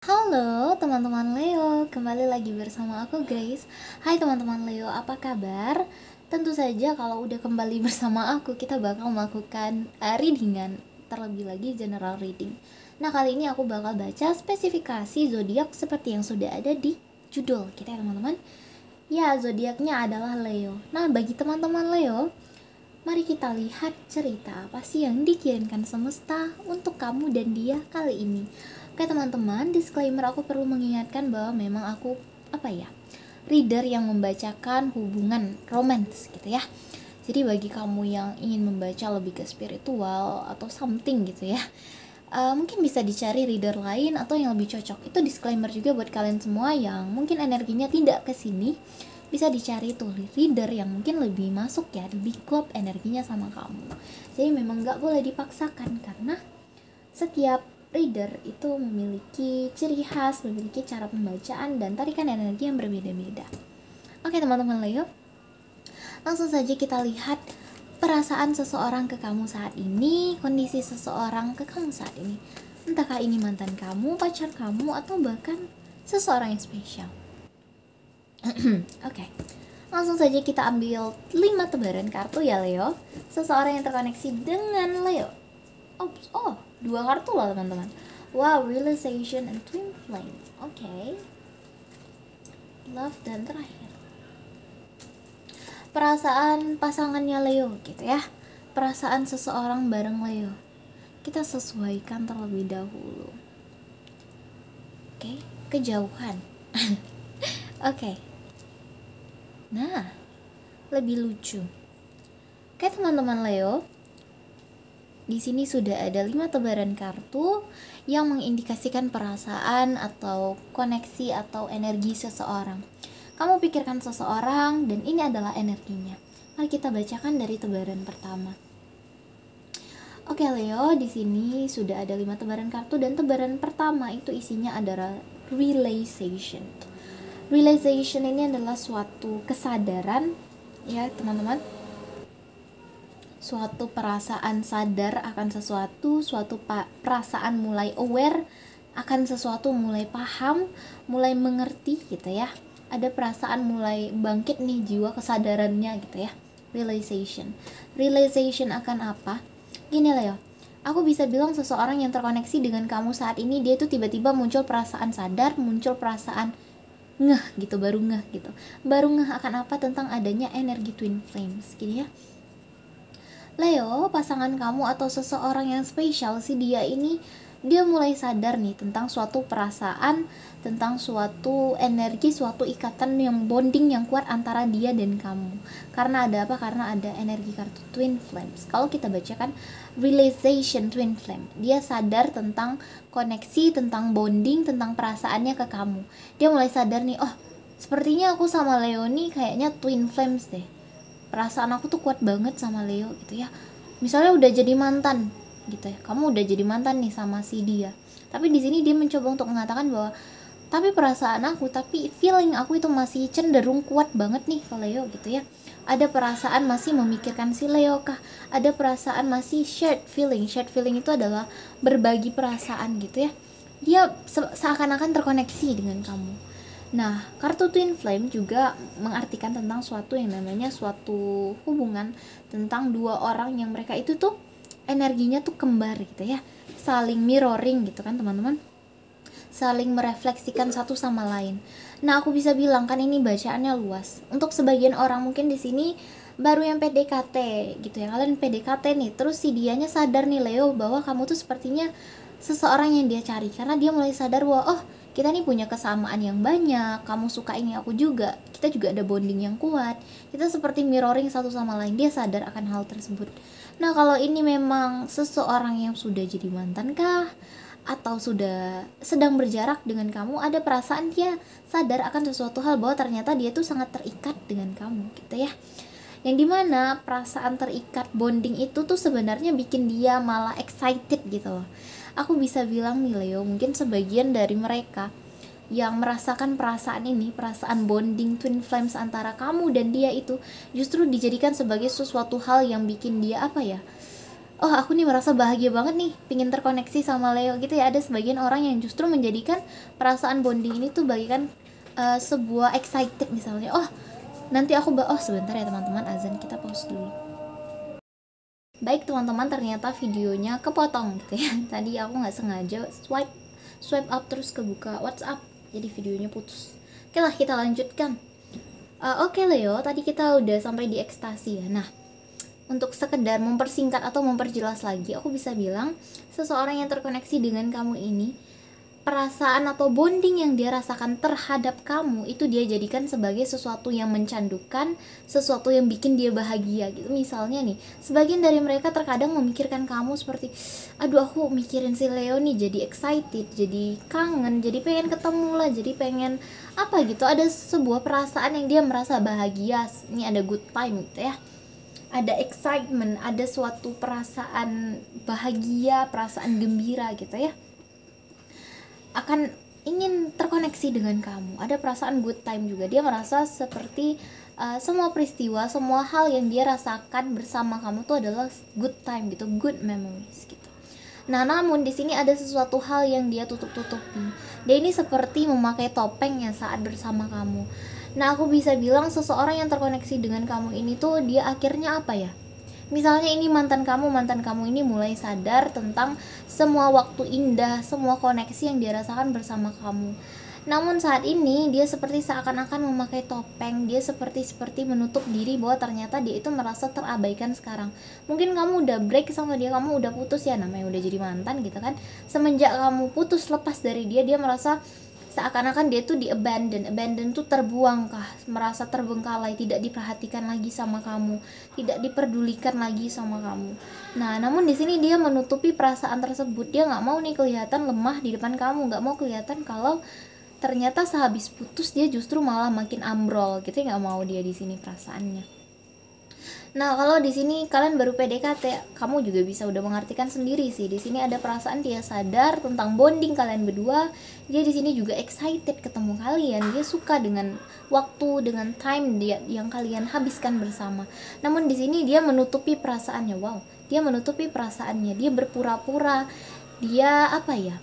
Halo teman-teman Leo, kembali lagi bersama aku Grace. Hai teman-teman Leo, apa kabar? Tentu saja kalau udah kembali bersama aku, kita bakal melakukan readingan, terlebih lagi general reading. Nah, kali ini aku bakal baca spesifikasi zodiak seperti yang sudah ada di judul kita ya teman-teman. Ya, zodiaknya adalah Leo. Nah, bagi teman-teman Leo, mari kita lihat cerita apa sih yang dikirimkan semesta untuk kamu dan dia kali ini. Oke teman-teman, disclaimer, aku perlu mengingatkan bahwa memang aku reader yang membacakan hubungan romance gitu ya. Jadi bagi kamu yang ingin membaca lebih ke spiritual atau something gitu ya, mungkin bisa dicari reader lain atau yang lebih cocok. Itu disclaimer juga buat kalian semua yang mungkin energinya tidak ke sini. Bisa dicari tuh reader yang mungkin lebih masuk ya, lebih klop energinya sama kamu. Jadi memang nggak boleh dipaksakan karena setiap reader itu memiliki ciri khas, memiliki cara pembacaan dan tarikan energi yang berbeda-beda. Oke teman-teman Leo, langsung saja kita lihat perasaan seseorang ke kamu saat ini, kondisi seseorang ke kamu saat ini. Entahkah ini mantan kamu, pacar kamu, atau bahkan seseorang yang spesial. Oke, langsung saja kita ambil 5 tebaran kartu ya Leo. Seseorang yang terkoneksi dengan Leo. Oh, 2 kartu loh teman-teman. Wow, realization and twin flame. Oke. Love dan terakhir. Perasaan pasangannya Leo gitu ya. Perasaan seseorang bareng Leo. Kita sesuaikan terlebih dahulu. Oke, kejauhan. Oke. Nah, lebih lucu. Oke teman-teman Leo, di sini sudah ada 5 tebaran kartu yang mengindikasikan perasaan atau koneksi atau energi seseorang. Kamu pikirkan seseorang dan ini adalah energinya. Mari kita bacakan dari tebaran pertama. Oke Leo, di sini sudah ada 5 tebaran kartu dan tebaran pertama itu isinya adalah realization. Realization ini adalah suatu kesadaran ya teman-teman. Suatu perasaan sadar akan sesuatu, suatu perasaan mulai aware akan sesuatu, mulai paham, mulai mengerti gitu ya. Ada perasaan mulai bangkit nih jiwa kesadarannya gitu ya. Realization akan apa? Gini Leo, aku bisa bilang seseorang yang terkoneksi dengan kamu saat ini, dia tuh tiba-tiba muncul perasaan sadar, muncul perasaan ngeh gitu, baru ngeh gitu. Baru ngeh akan apa? Tentang adanya energi twin flames gitu ya. Leo, pasangan kamu atau seseorang yang spesial sih dia ini, dia mulai sadar nih tentang suatu perasaan, tentang suatu energi, suatu ikatan yang bonding yang kuat antara dia dan kamu. Karena ada apa? Karena ada energi kartu twin flames. Kalau kita bacakan realization twin flame, dia sadar tentang koneksi, tentang bonding, tentang perasaannya ke kamu. Dia mulai sadar nih, oh sepertinya aku sama Leo nih kayaknya twin flames deh. Perasaan aku tuh kuat banget sama Leo gitu ya. Misalnya udah jadi mantan gitu ya, kamu udah jadi mantan nih sama si dia, tapi di sini dia mencoba untuk mengatakan bahwa tapi perasaan aku, tapi feeling aku itu masih cenderung kuat banget nih ke Leo gitu ya. Ada perasaan masih memikirkan si Leo kah, ada perasaan masih shared feeling itu adalah berbagi perasaan gitu ya. Dia seakan-akan terkoneksi dengan kamu. Nah, kartu Twin Flame juga mengartikan tentang suatu yang namanya suatu hubungan tentang 2 orang yang mereka itu tuh energinya tuh kembar gitu ya. Saling mirroring gitu kan teman-teman. Saling merefleksikan satu sama lain. Nah, aku bisa bilang kan ini bacaannya luas. Untuk sebagian orang mungkin di sini baru yang PDKT gitu ya. Kalian PDKT nih, terus si dianya sadar nih Leo bahwa kamu tuh sepertinya seseorang yang dia cari, karena dia mulai sadar bahwa oh kita nih punya kesamaan yang banyak, kamu suka ini aku juga, kita juga ada bonding yang kuat, kita seperti mirroring satu sama lain. Dia sadar akan hal tersebut. Nah, kalau ini memang seseorang yang sudah jadi mantan kah atau sudah sedang berjarak dengan kamu, ada perasaan dia sadar akan sesuatu hal bahwa ternyata dia tuh sangat terikat dengan kamu gitu ya. Yang dimana perasaan terikat bonding itu tuh sebenarnya bikin dia malah excited gitu loh. Aku bisa bilang nih Leo, mungkin sebagian dari mereka yang merasakan perasaan ini, perasaan bonding twin flames antara kamu dan dia itu justru dijadikan sebagai sesuatu hal yang bikin dia oh aku nih merasa bahagia banget nih, pingin terkoneksi sama Leo gitu ya. Ada sebagian orang yang justru menjadikan perasaan bonding ini tuh bagikan sebuah excited, misalnya oh nanti aku oh sebentar ya teman-teman, azan, kita pause dulu. Baik teman-teman, ternyata videonya kepotong gitu ya. Tadi aku nggak sengaja swipe up terus kebuka WhatsApp, jadi videonya putus. Oke lah, kita lanjutkan. Oke Leo, tadi kita udah sampai di ekstasi ya. Nah, untuk sekedar mempersingkat atau memperjelas lagi, aku bisa bilang seseorang yang terkoneksi dengan kamu ini, perasaan atau bonding yang dia rasakan terhadap kamu itu dia jadikan sebagai sesuatu yang mencandukan, sesuatu yang bikin dia bahagia gitu. Misalnya nih, sebagian dari mereka terkadang memikirkan kamu seperti, aduh aku mikirin si Leo nih, jadi excited, jadi kangen, jadi pengen ketemu lah, jadi pengen apa gitu. Ada sebuah perasaan yang dia merasa bahagia, ini ada good time gitu ya, ada excitement, ada suatu perasaan bahagia, perasaan gembira gitu ya, akan ingin terkoneksi dengan kamu. Ada perasaan good time juga, dia merasa seperti semua peristiwa, semua hal yang dia rasakan bersama kamu tuh adalah good time gitu, good memories gitu. Nah, namun di sini ada sesuatu hal yang dia tutup-tutupi. Dia ini seperti memakai topengnya saat bersama kamu. Nah, aku bisa bilang seseorang yang terkoneksi dengan kamu ini tuh dia akhirnya apa ya? Misalnya ini mantan kamu ini mulai sadar tentang semua waktu indah, semua koneksi yang dia rasakan bersama kamu. Namun saat ini dia seperti seakan-akan memakai topeng, dia seperti menutup diri bahwa ternyata dia itu merasa terabaikan sekarang. Mungkin kamu udah break sama dia, kamu udah putus ya, namanya udah jadi mantan gitu kan. Semenjak kamu putus lepas dari dia, dia merasa seakan-akan dia tuh abandon tuh terbuang kah, merasa terbengkalai, tidak diperhatikan lagi sama kamu, tidak diperdulikan lagi sama kamu. Nah, namun di sini dia menutupi perasaan tersebut. Dia nggak mau nih kelihatan lemah di depan kamu, nggak mau kelihatan kalau ternyata sehabis putus dia justru malah makin ambrol gitu, nggak mau dia di sini perasaannya. Nah, kalau di sini kalian baru PDKT, kamu juga bisa udah mengartikan sendiri sih. Di sini ada perasaan dia sadar tentang bonding kalian berdua. Dia di sini juga excited ketemu kalian. Dia suka dengan waktu, dengan time dia yang kalian habiskan bersama. Namun di sini dia menutupi perasaannya. Wow, dia menutupi perasaannya. Dia berpura-pura. Dia apa ya?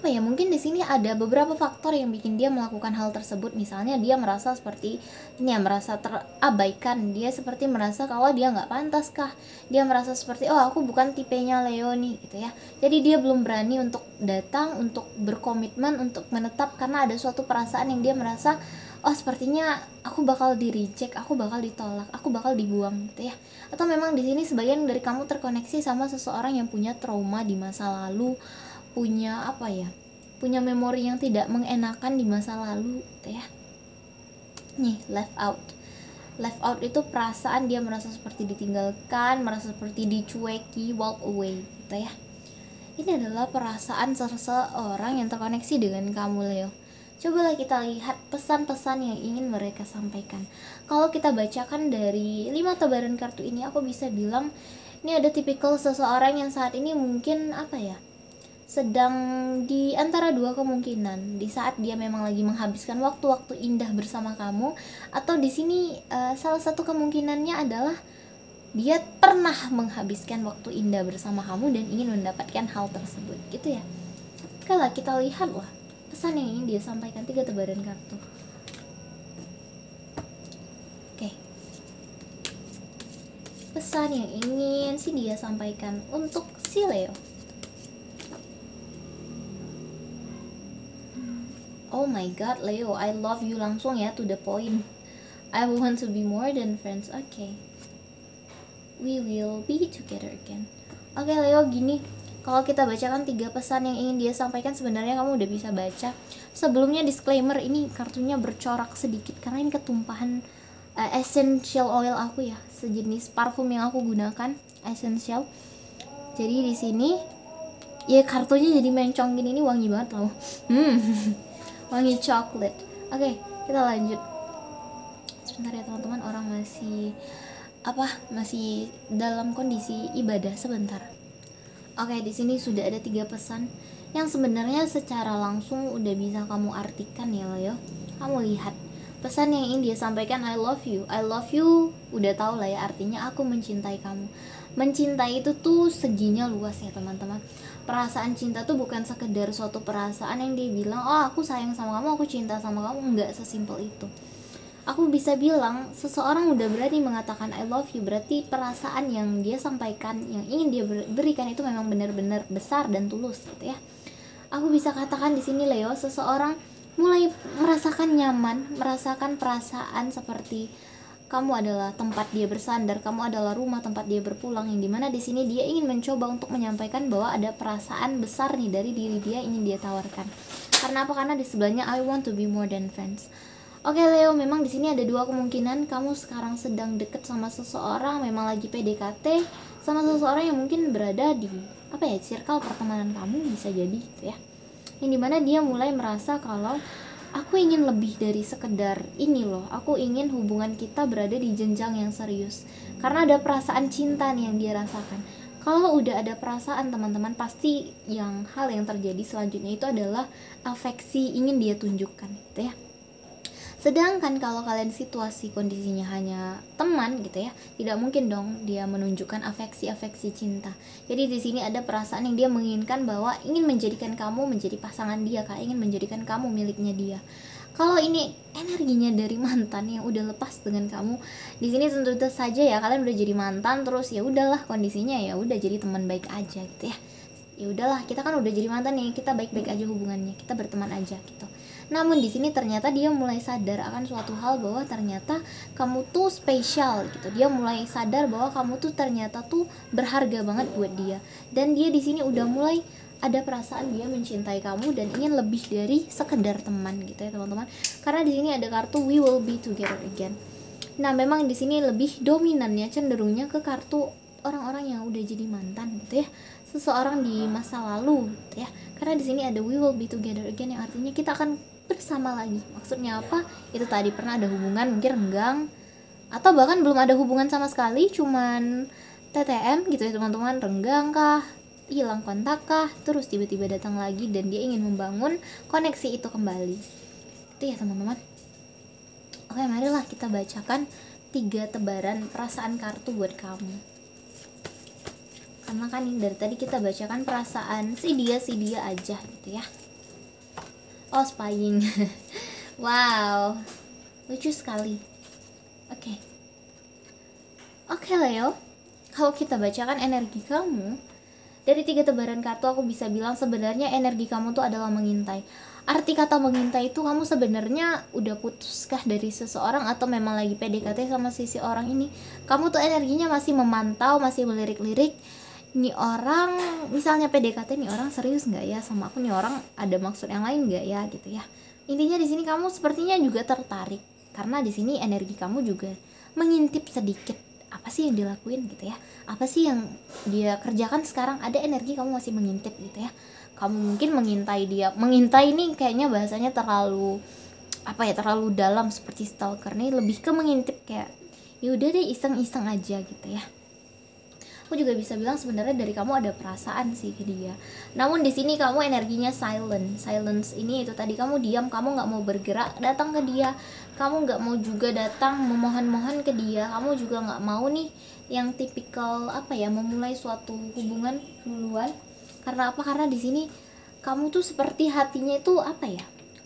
Mungkin di sini ada beberapa faktor yang bikin dia melakukan hal tersebut. Misalnya dia merasa seperti ini ya, merasa terabaikan, dia seperti merasa kalau dia nggak pantas kah, dia merasa seperti oh aku bukan tipenya Leo nih gitu ya. Jadi dia belum berani untuk datang, untuk berkomitmen, untuk menetap, karena ada suatu perasaan yang dia merasa oh sepertinya aku bakal di reject, aku bakal ditolak, aku bakal dibuang gitu ya. Atau memang di sini sebagian dari kamu terkoneksi sama seseorang yang punya trauma di masa lalu, punya punya memori yang tidak mengenakan di masa lalu gitu ya. Nih, left out itu perasaan dia merasa seperti ditinggalkan, merasa seperti dicueki, walk away gitu ya. Ini adalah perasaan seseorang yang terkoneksi dengan kamu Leo. Cobalah kita lihat pesan-pesan yang ingin mereka sampaikan. Kalau kita bacakan dari 5 tebaran kartu ini, aku bisa bilang ini ada tipikal seseorang yang saat ini mungkin sedang di antara dua kemungkinan. Di saat dia memang lagi menghabiskan waktu-waktu indah bersama kamu, atau di sini salah satu kemungkinannya adalah dia pernah menghabiskan waktu indah bersama kamu dan ingin mendapatkan hal tersebut gitu ya. Kalau kita lihat pesan yang ingin dia sampaikan, 3 tebaran kartu. Oke. Pesan yang ingin dia sampaikan untuk si Leo. Oh my god, Leo, I love you, langsung ya, to the point. I want to be more than friends. Okay, we will be together again. Oke, Leo, gini, kalau kita bacakan 3 pesan yang ingin dia sampaikan, sebenarnya kamu udah bisa baca. Sebelumnya disclaimer, ini kartunya bercorak sedikit karena ini ketumpahan essential oil aku ya, sejenis parfum yang aku gunakan, essential. Jadi di sini ya kartunya jadi mencong gini, ini wangi banget loh. Wangi coklat. Oke, kita lanjut. Sebentar ya teman-teman, orang masih dalam kondisi ibadah sebentar. Oke, di sini sudah ada 3 pesan yang sebenarnya secara langsung udah bisa kamu artikan ya Leo. Kamu lihat pesan yang ingin dia sampaikan, I love you. I love you udah tahu lah ya artinya, aku mencintai kamu. Mencintai itu tuh seginya luas ya teman-teman. Perasaan cinta tuh bukan sekedar suatu perasaan yang dia bilang, oh aku sayang sama kamu, aku cinta sama kamu. Nggak sesimpel itu. Aku bisa bilang seseorang udah berani mengatakan I love you, berarti perasaan yang dia sampaikan, yang ingin dia berikan itu memang benar-benar besar dan tulus gitu ya. Aku bisa katakan di sini Leo, seseorang mulai merasakan nyaman, merasakan perasaan seperti kamu adalah tempat dia bersandar, kamu adalah rumah tempat dia berpulang, yang dimana di sini dia ingin mencoba untuk menyampaikan bahwa ada perasaan besar nih dari diri dia ingin dia tawarkan. Karena apa? Karena di sebelahnya I want to be more than friends. Oke Leo, memang di sini ada dua kemungkinan. Kamu sekarang sedang deket sama seseorang, memang lagi PDKT sama seseorang yang mungkin berada di circle pertemanan kamu, bisa jadi gitu ya. Yang dimana dia mulai merasa kalau aku ingin lebih dari sekedar ini loh, aku ingin hubungan kita berada di jenjang yang serius. Karena ada perasaan cinta nih yang dia rasakan. Kalau udah ada perasaan teman-teman, pasti hal yang terjadi selanjutnya itu adalah afeksi ingin dia tunjukkan gitu ya. Sedangkan kalau kalian situasi kondisinya hanya teman gitu ya, tidak mungkin dong dia menunjukkan afeksi cinta. Jadi di sini ada perasaan yang dia menginginkan bahwa ingin menjadikan kamu menjadi pasangan dia, Kak, ingin menjadikan kamu miliknya dia. Kalau ini energinya dari mantan yang udah lepas dengan kamu, di sini tentu saja ya kalian udah jadi mantan, terus ya udahlah kondisinya ya udah jadi teman baik aja gitu ya. Ya udahlah, kita kan udah jadi mantan nih, kita baik-baik aja hubungannya, kita berteman aja gitu. Namun di sini ternyata dia mulai sadar akan suatu hal bahwa ternyata kamu tuh spesial gitu. Dia mulai sadar bahwa kamu tuh ternyata tuh berharga banget buat dia. Dan dia di sini udah mulai ada perasaan dia mencintai kamu dan ingin lebih dari sekedar teman gitu ya teman-teman. Karena di sini ada kartu we will be together again. Nah, memang di sini lebih dominannya cenderungnya ke kartu orang-orang yang udah jadi mantan gitu ya. Seseorang di masa lalu gitu ya. Karena di sini ada we will be together again yang artinya kita akan bersama lagi. Maksudnya apa? Itu tadi pernah ada hubungan mungkin renggang atau bahkan belum ada hubungan sama sekali, cuman TTM gitu ya teman-teman, renggang kah, hilang kontak kah, terus tiba-tiba datang lagi dan dia ingin membangun koneksi itu kembali. Itu ya teman-teman. Oke, marilah kita bacakan 3 tebaran perasaan kartu buat kamu. Karena kan dari tadi kita bacakan perasaan si dia aja gitu ya. Oh, spying. Wow, lucu sekali. Oke Leo, kalau kita bacakan energi kamu dari 3 tebaran kartu, aku bisa bilang sebenarnya energi kamu tuh adalah mengintai. Arti kata mengintai itu kamu sebenarnya udah putuskah dari seseorang atau memang lagi PDKT sama sisi orang ini? Kamu tuh energinya masih memantau, masih melirik-lirik. Nih orang misalnya PDKT, nih orang serius nggak ya sama aku, nih orang ada maksud yang lain nggak ya gitu ya. Intinya di sini kamu sepertinya juga tertarik karena di sini energi kamu juga mengintip sedikit apa sih yang dilakuin gitu ya, apa sih yang dia kerjakan sekarang. Ada energi kamu masih mengintip gitu ya. Kamu mungkin mengintai dia, mengintai ini kayaknya bahasanya terlalu terlalu dalam seperti stalker, nih lebih ke mengintip kayak yaudah deh iseng-iseng aja gitu ya. Aku juga bisa bilang sebenarnya dari kamu ada perasaan sih ke dia. Namun di sini kamu energinya silence ini itu tadi, kamu diam, kamu nggak mau bergerak datang ke dia, kamu nggak mau juga datang memohon-mohon ke dia, kamu juga nggak mau nih yang tipikal memulai suatu hubungan duluan. Karena apa? Karena di sini kamu tuh seperti hatinya itu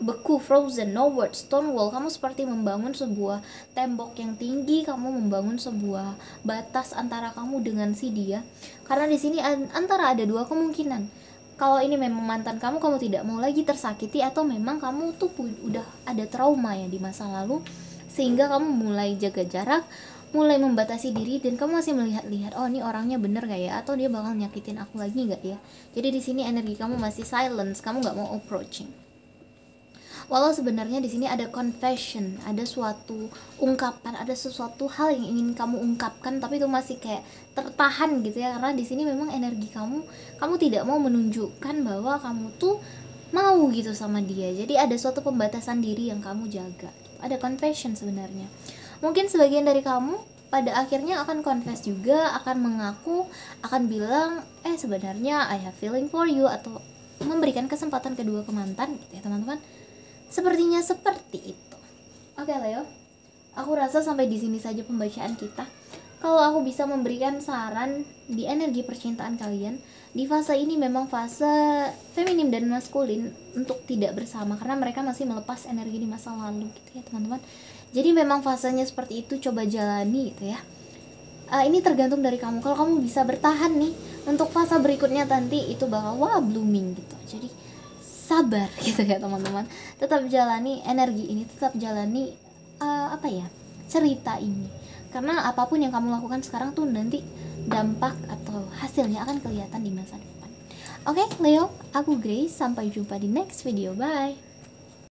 beku, frozen, no words, stone wall. Kamu seperti membangun sebuah tembok yang tinggi, kamu membangun sebuah batas antara kamu dengan si dia. Karena di sini antara ada 2 kemungkinan. Kalau ini memang mantan kamu tidak mau lagi tersakiti, atau memang kamu tuh udah ada trauma ya di masa lalu sehingga kamu mulai jaga jarak, mulai membatasi diri, dan kamu masih melihat-lihat, oh ini orangnya bener gak ya, atau dia bakal nyakitin aku lagi gak ya. Jadi di sini energi kamu masih silence, kamu nggak mau approaching. Walau sebenarnya di sini ada confession, ada suatu ungkapan, ada sesuatu hal yang ingin kamu ungkapkan, tapi itu masih kayak tertahan gitu ya. Karena di sini memang energi kamu tidak mau menunjukkan bahwa kamu tuh mau gitu sama dia. Jadi ada suatu pembatasan diri yang kamu jaga. Ada confession sebenarnya. Mungkin sebagian dari kamu pada akhirnya akan confess juga, akan mengaku, akan bilang sebenarnya I have feeling for you, atau memberikan kesempatan kedua ke mantan gitu ya teman-teman. Sepertinya seperti itu. Oke Leo, aku rasa sampai di sini saja pembacaan kita. Kalau aku bisa memberikan saran di energi percintaan kalian, di fase ini memang fase feminim dan maskulin untuk tidak bersama karena mereka masih melepas energi di masa lalu gitu ya teman-teman. Jadi memang fasenya seperti itu, coba jalani gitu ya. Ini tergantung dari kamu. Kalau kamu bisa bertahan nih untuk fase berikutnya nanti itu bakal blooming gitu. Jadi sabar gitu ya teman-teman. Tetap jalani energi ini, tetap jalani cerita ini. Karena apapun yang kamu lakukan sekarang tuh nanti dampak atau hasilnya akan kelihatan di masa depan. Oke, Leo, aku Grace. Sampai jumpa di next video. Bye.